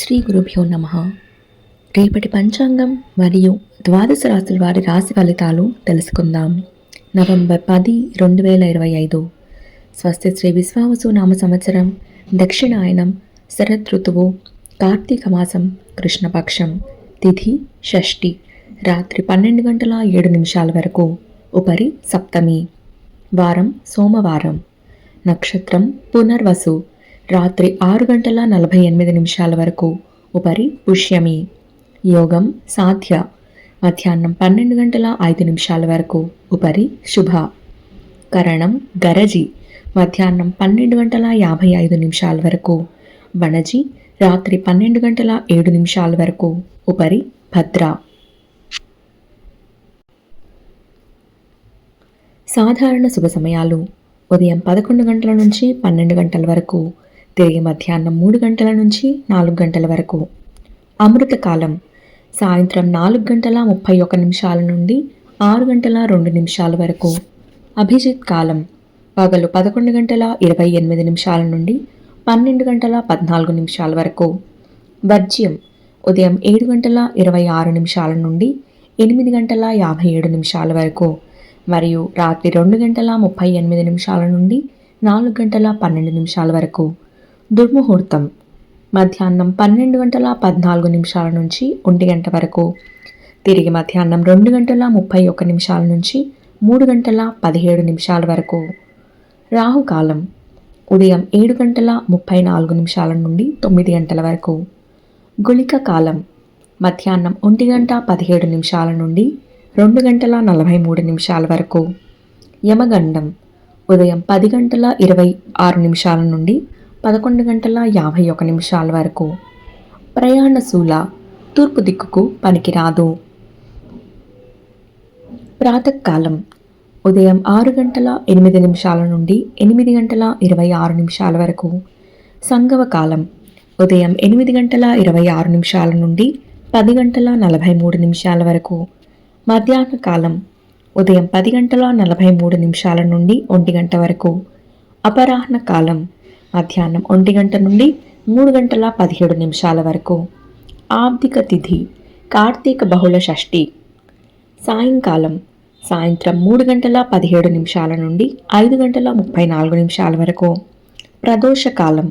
శ్రీ గురుభ్యో నమః. రేపటి పంచాంగం మరియు ద్వాదశ రాశుల వారి రాశి ఫలితాలు తెలుసుకుందాం. నవంబర్ 10, 2025. స్వస్తి శ్రీ విశ్వావసు నామ సంవత్సరం, దక్షిణాయనం, శరద్ ఋతువు, కార్తీక మాసం, కృష్ణపక్షం, తిథి షష్ఠి, రాత్రి 12:07 వరకు, ఉపరి సప్తమి, వారం సోమవారం, నక్షత్రం పునర్వసు, రాత్రి 6:48 వరకు, ఉపరి పుష్యమి, యోగం సాధ్య, మధ్యాహ్నం 12:05 వరకు, ఉపరి శుభ, కరణం గరజి, మధ్యాహ్నం 12:55 వరకు, వణజి, రాత్రి 12:07 వరకు, ఉపరి భద్ర. సాధారణ శుభ సమయాలు: ఉదయం 11 గంటల నుంచి 12 గంటల వరకు, తిరిగి మధ్యాహ్నం 3 గంటల నుంచి 4 గంటల వరకు. అమృతకాలం: సాయంత్రం 4:31 నుండి 6:02 వరకు. అభిజిత్ కాలం: పగలు 11:28 నుండి 12:14 వరకు. వర్జ్యం: ఉదయం 7:26 నుండి 8:57 వరకు, మరియు రాత్రి 2:38 నుండి 4:12 వరకు. దుర్ముహూర్తం: మధ్యాహ్నం 12:14 నుంచి 1 గంట వరకు, తిరిగి మధ్యాహ్నం 2:31 నుంచి 3:17 వరకు. రాహుకాలం: ఉదయం 7:34 నుండి 9 గంటల వరకు. గుళిక కాలం: మధ్యాహ్నం 1:17 నుండి 2:43 వరకు. యమగండం: ఉదయం 10:26 నుండి 11:51 వరకు. ప్రయాణశూల: తూర్పు దిక్కుకు పనికిరాదు. ప్రాతకాలం: ఉదయం 6:08 నుండి 8:26 వరకు. సంగమకాలం: ఉదయం 8:26 నుండి 10:43 వరకు. మధ్యాహ్న కాలం: ఉదయం 10:43 నుండి 1 గంట వరకు. అపరాహ్న కాలం: మధ్యాహ్నం 1 గంట నుండి 3:17 వరకు. ఆబ్దిక తిథి: కార్తీక బహుళ షష్ఠి. సాయంకాలం: సాయంత్రం 3:17 నుండి 5:34 వరకు. ప్రదోషకాలం: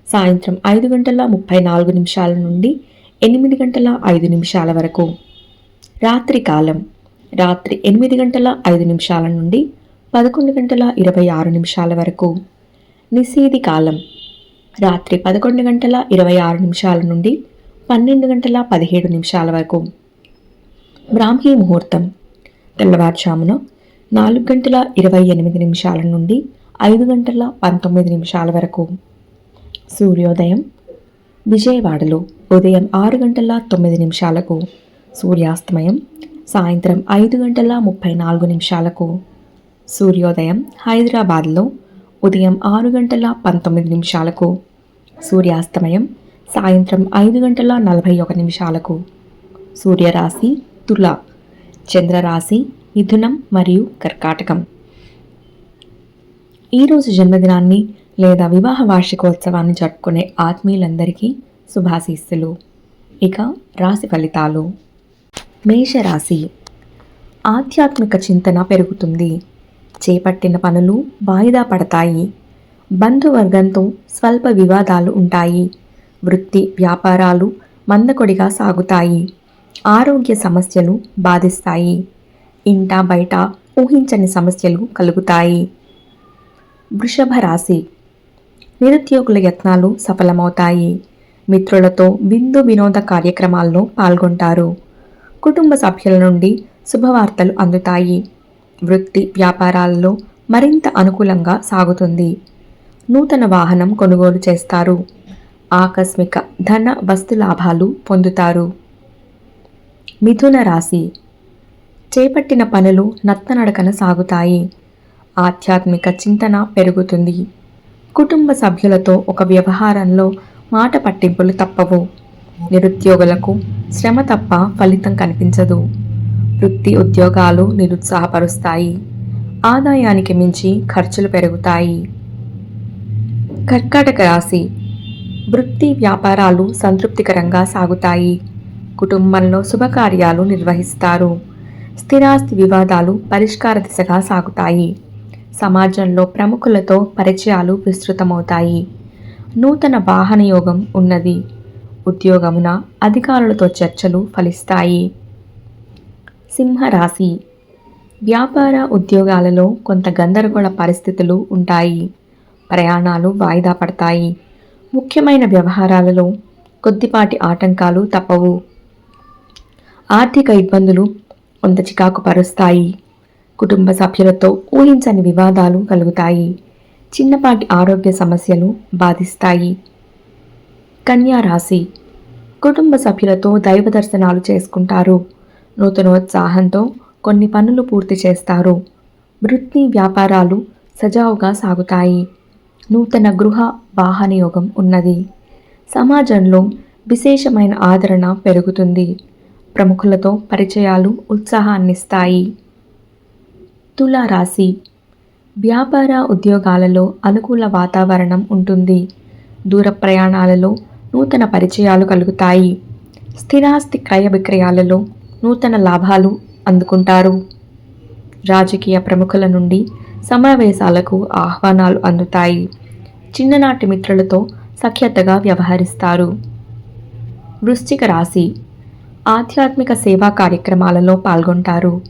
సాయంత్రం 5:34 నుండి 8:05 వరకు. రాత్రికాలం: రాత్రి 8:05 నుండి 11:26 వరకు. నిషేధి కాలం: రాత్రి 11:26 నుండి 12:17 వరకు. బ్రాహ్మీ ముహూర్తం: తెల్లవారుజామున 4:28 నుండి 5:19 వరకు. సూర్యోదయం: విజయవాడలో ఉదయం 6:09. సూర్యాస్తమయం సాయంత్రం 5:34. సూర్యోదయం హైదరాబాద్లో ఉదయం 6:19. సూర్యాస్తమయం సాయంత్రం 5:41. సూర్యరాశి తుల, చంద్రరాశి మిథునం మరియు కర్కాటకం. ఈరోజు జన్మదినాన్ని లేదా వివాహ వార్షికోత్సవాన్ని జరుపుకునే ఆత్మీయులందరికీ శుభాశీస్సులు. ఇక రాశి ఫలితాలు. మేషరాశి: ఆధ్యాత్మిక చింతన పెరుగుతుంది. చేపట్టిన పనులు వాయిదా పడతాయి. బంధువర్గంతో స్వల్ప వివాదాలు ఉంటాయి. వృత్తి వ్యాపారాలు మందకొడిగా సాగుతాయి. ఆరోగ్య సమస్యలు బాధిస్తాయి. ఇంట బయట ఊహించని సమస్యలు కలుగుతాయి. వృషభ రాశి: నిరుద్యోగుల యత్నాలు సఫలమవుతాయి. మిత్రులతో విందు వినోద కార్యక్రమాల్లో పాల్గొంటారు. కుటుంబ సభ్యుల నుండి శుభవార్తలు అందుతాయి. వృత్తి వ్యాపారాల్లో మరింత అనుకూలంగా సాగుతుంది. నూతన వాహనం కొనుగోలు చేస్తారు. ఆకస్మిక ధన వస్తు లాభాలు పొందుతారు. మిథున రాశి: చేపట్టిన పనులు నత్తనడకన సాగుతాయి. ఆధ్యాత్మిక చింతన పెరుగుతుంది. కుటుంబ సభ్యులతో ఒక వ్యవహారంలో మాట పట్టింపులు తప్పవు. నిరుద్యోగులకు శ్రమ తప్ప ఫలితం కనిపించదు. వృత్తి ఉద్యోగాలు నిరుత్సాహపరుస్తాయి. ఆదాయానికి మించి ఖర్చులు పెరుగుతాయి. కర్కాటక రాశి: వృత్తి వ్యాపారాలు సంతృప్తికరంగా సాగుతాయి. కుటుంబంలో శుభకార్యాలు నిర్వహిస్తారు. స్థిరాస్తి వివాదాలు పరిష్కార దిశగా సాగుతాయి. సమాజంలో ప్రముఖులతో పరిచయాలు విస్తృతమవుతాయి. నూతన వాహన యోగం ఉన్నది. ఉద్యోగమున అధికారులతో చర్చలు ఫలిస్తాయి. సింహరాశి. వ్యాపార ఉద్యోగాలలో కొంత గందరగోళ పరిస్థితులు ఉంటాయి. ప్రయాణాలు వాయిదా పడతాయి. ముఖ్యమైన వ్యవహారాలలో కొద్దిపాటి ఆటంకాలు తప్పవు. ఆర్థిక ఇబ్బందులు కొంత చికాకు పరుస్తాయి. కుటుంబ సభ్యులతో ఊహించని వివాదాలు కలుగుతాయి. చిన్నపాటి ఆరోగ్య సమస్యలు బాధిస్తాయి. కన్యా రాశి. కుటుంబ సభ్యులతో దైవ దర్శనాలు చేసుకుంటారు. నూతనోత్సాహంతో కొన్ని పనులు పూర్తి చేస్తారు. వృత్తి వ్యాపారాలు సజావుగా సాగుతాయి. నూతన గృహ వాహన యోగం ఉన్నది. సమాజంలో విశేషమైన ఆదరణ పెరుగుతుంది. ప్రముఖులతో పరిచయాలు ఉత్సాహాన్నిస్తాయి. తులారాశి. వ్యాపార ఉద్యోగాలలో అనుకూల వాతావరణం ఉంటుంది. దూర ప్రయాణాలలో నూతన పరిచయాలు కలుగుతాయి. స్థిరాస్తి క్రయ విక్రయాలలో నూతన లాభాలు అందుకుంటారు. రాజకీయ ప్రముఖుల నుండి సమావేశాలకు ఆహ్వానాలు అందుతాయి. చిన్ననాటి మిత్రులతో సఖ్యతగా వ్యవహరిస్తారు. వృశ్చిక రాశి. ఆధ్యాత్మిక సేవా కార్యక్రమాలలో పాల్గొంటారు.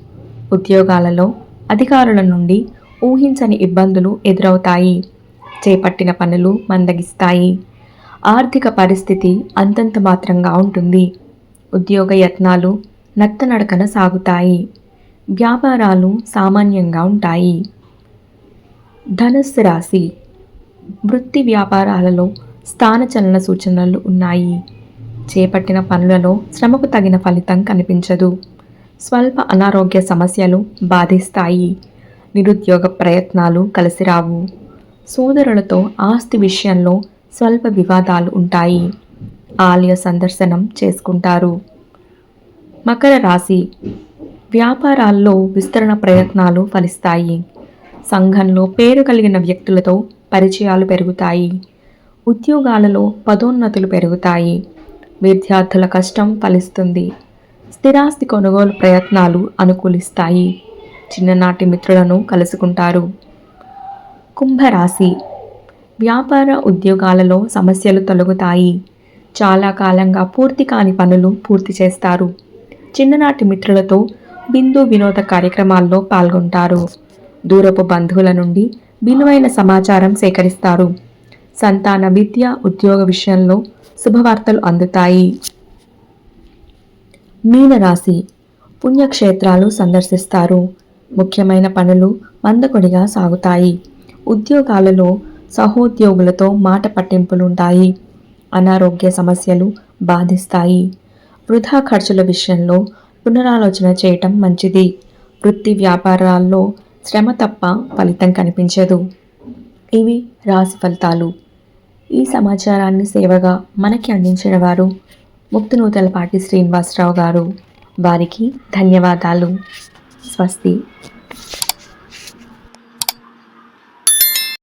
ఉద్యోగాలలో అధికారుల నుండి ఊహించని ఇబ్బందులు ఎదురవుతాయి. చేపట్టిన పనులు మందగిస్తాయి. ఆర్థిక పరిస్థితి అంతంత మాత్రంగా ఉంటుంది. ఉద్యోగ యత్నాలు నత్తనడకన సాగుతాయి. వ్యాపారాలు సామాన్యంగా ఉంటాయి. ధనుస్సు రాశి. వృత్తి వ్యాపారాలలో స్థానచలన సూచనలు ఉన్నాయి. చేపట్టిన పనులలో శ్రమకు తగిన ఫలితం కనిపించదు. స్వల్ప అనారోగ్య సమస్యలు బాధిస్తాయి. నిరుద్యోగ ప్రయత్నాలు కలిసిరావు. సోదరులతో ఆస్తి విషయంలో స్వల్ప వివాదాలు ఉంటాయి. ఆలయ సందర్శనం చేసుకుంటారు. మకర రాశి. వ్యాపారాల్లో విస్తరణ ప్రయత్నాలు ఫలిస్తాయి. సంఘంలో పేరు కలిగిన వ్యక్తులతో పరిచయాలు పెరుగుతాయి. ఉద్యోగాలలో పదోన్నతులు పెరుగుతాయి. విద్యార్థుల కష్టం ఫలిస్తుంది. స్థిరాస్తి కొనుగోలు ప్రయత్నాలు అనుకూలిస్తాయి. చిన్ననాటి మిత్రులను కలుసుకుంటారు. కుంభరాశి. వ్యాపార ఉద్యోగాలలో సమస్యలు తొలగుతాయి. చాలా కాలంగా పూర్తి కాని పనులు పూర్తి చేస్తారు. చిన్ననాటి మిత్రులతో బిందు వినోద కార్యక్రమాల్లో పాల్గొంటారు. దూరపు బంధువుల నుండి విలువైన సమాచారం సేకరిస్తారు. సంతాన విద్య ఉద్యోగ విషయంలో శుభవార్తలు అందుతాయి. మీనరాశి. పుణ్యక్షేత్రాలు సందర్శిస్తారు. ముఖ్యమైన పనులు మందకొడిగా సాగుతాయి. ఉద్యోగాలలో సహోద్యోగులతో మాట పట్టింపులుంటాయి. అనారోగ్య సమస్యలు బాధిస్తాయి. వృధా ఖర్చుల విషయంలో పునరాలోచన చేయటం మంచిది. వృత్తి వ్యాపారాల్లో శ్రమ తప్ప ఫలితం కనిపించదు. ఇవి రాశి ఫలితాలు. ఈ సమాచారాన్ని సేవగా మనకి అందించిన వారు ముక్తినూతలపాటి శ్రీనివాసరావు గారు. వారికి ధన్యవాదాలు. స్వస్తి.